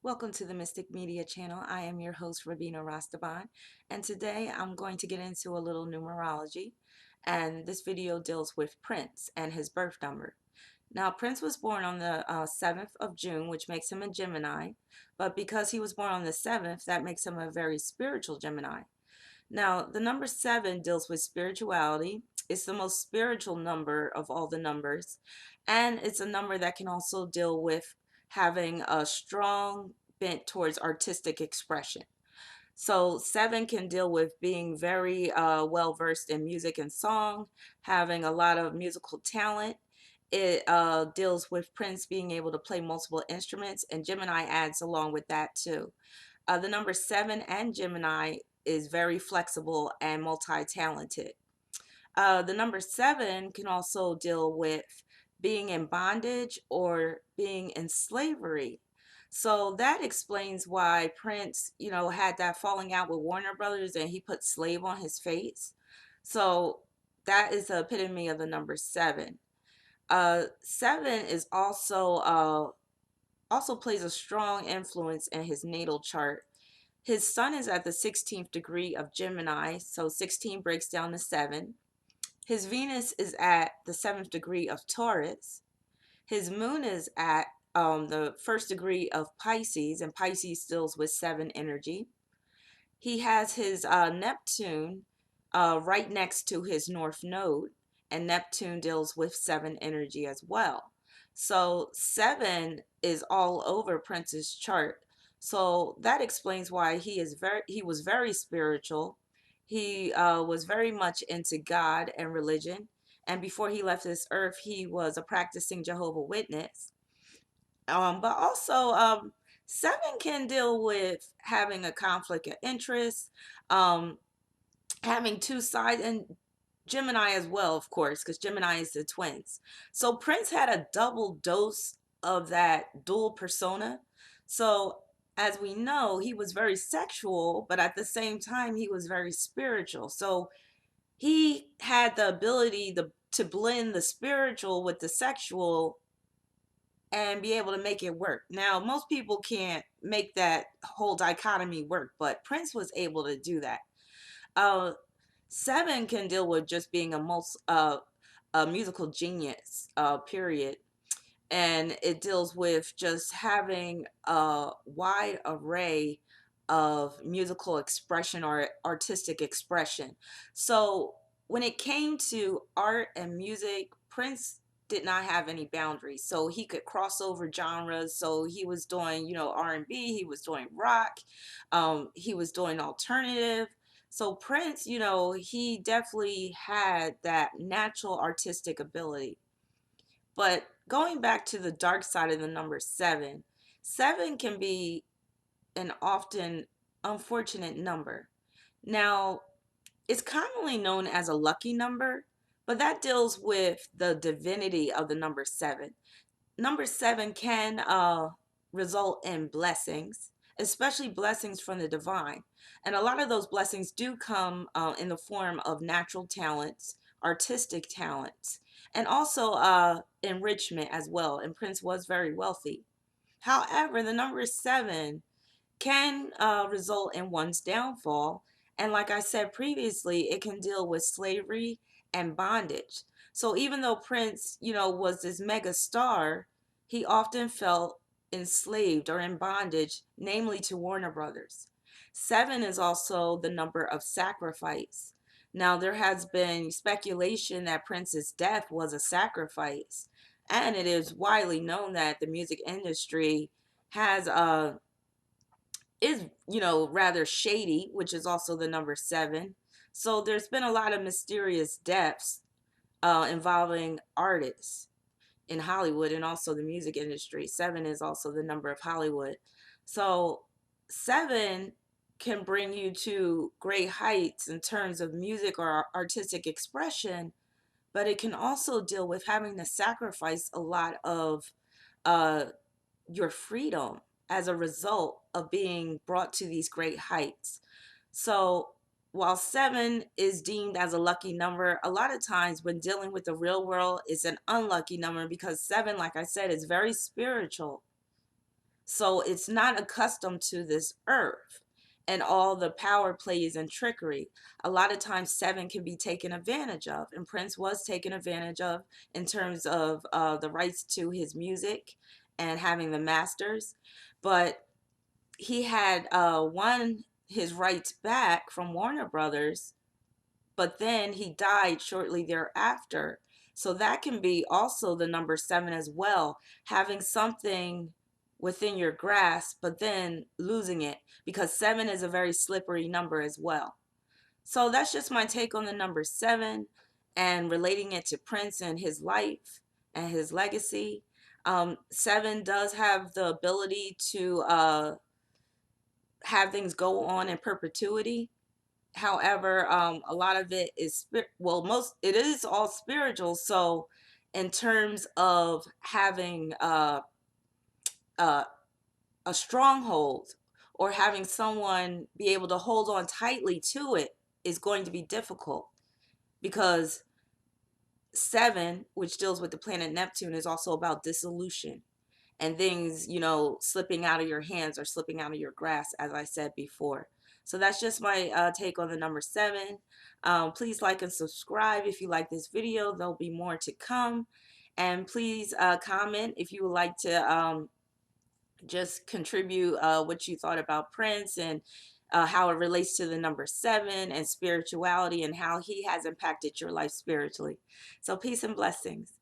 Welcome to the Mystic Media channel. I am your host, Rabina Rastaban, and today I'm going to get into a little numerology. And this video deals with Prince and his birth number. Now, Prince was born on the 7th of June, which makes him a Gemini, but because he was born on the 7th, that makes him a very spiritual Gemini. Now, the number 7 deals with spirituality. It's the most spiritual number of all the numbers, and it's a number that can also deal with having a strong bent towards artistic expression. So, 7 can deal with being very well versed in music and song, having a lot of musical talent. It deals with Prince being able to play multiple instruments, and Gemini adds along with that too. The number 7 and Gemini is very flexible and multi-talented. The number 7 can also deal with being in bondage or being in slavery. So that explains why Prince, had that falling out with Warner Brothers and he put slave on his face. So that is the epitome of the number 7. 7 is also plays a strong influence in his natal chart. His sun is at the 16th degree of Gemini, so 16 breaks down to 7. His Venus is at the 7th degree of Taurus. His moon is at the first degree of Pisces, and Pisces deals with 7 energy. He has his Neptune right next to his North Node, and Neptune deals with 7 energy as well. So 7 is all over Prince's chart. So that explains why he was very spiritual. He was very much into God and religion. And before he left this earth, he was a practicing Jehovah Witness. But also, 7 can deal with having a conflict of interest, um, having two sides, and Gemini as well, of course, because Gemini is the twins. So Prince had a double dose of that dual persona. So as we know, he was very sexual, but at the same time, he was very spiritual. So he had the ability to blend the spiritual with the sexual and be able to make it work. Now, most people can't make that whole dichotomy work, but Prince was able to do that. Uh, 7 can deal with just being a musical genius, period. And it deals with just having a wide array of musical expression or artistic expression. So when it came to art and music, Prince did not have any boundaries. So he could cross over genres. So he was doing, R&B, he was doing rock, he was doing alternative. So Prince, he definitely had that natural artistic ability. But going back to the dark side of the number 7, 7 can be an often unfortunate number. Now, it's commonly known as a lucky number, but that deals with the divinity of the number 7. Number 7 can result in blessings, especially blessings from the divine. And a lot of those blessings do come in the form of natural talents, artistic talents, and also enrichment as well. And Prince was very wealthy. However, the number 7 can result in one's downfall. And like I said previously, it can deal with slavery and bondage. So even though Prince, was this mega star, he often felt enslaved or in bondage, namely to Warner Brothers. 7 is also the number of sacrifice. Now, there has been speculation that Prince's death was a sacrifice, and it is widely known that the music industry has is rather shady, which is also the number 7. So there's been a lot of mysterious deaths involving artists in Hollywood and also the music industry. 7 is also the number of Hollywood. So 7 can bring you to great heights in terms of music or artistic expression, but it can also deal with having to sacrifice a lot of uh, your freedom as a result of being brought to these great heights. So while 7 is deemed as a lucky number, a lot of times when dealing with the real world, it's an unlucky number because 7, like I said, is very spiritual. So it's not accustomed to this earth and all the power plays and trickery. A lot of times, seven can be taken advantage of, and Prince was taken advantage of in terms of the rights to his music and having the masters. But he had won his rights back from Warner Brothers, but then he died shortly thereafter. So that can be also the number seven as well, having something within your grasp, but then losing it, because seven is a very slippery number as well. So that's just my take on the number seven and relating it to Prince and his life and his legacy. Seven does have the ability to have things go on in perpetuity. However, a lot of it is well, most it is all spiritual. So, in terms of having uh, a stronghold or having someone be able to hold on tightly to it is going to be difficult, because seven, which deals with the planet Neptune, is also about dissolution and things, slipping out of your hands or slipping out of your grasp, as I said before. So that's just my take on the number seven. Please like and subscribe if you like this video. There'll be more to come. And please comment if you would like to just contribute what you thought about Prince and how it relates to the number seven and spirituality and how he has impacted your life spiritually. So peace and blessings.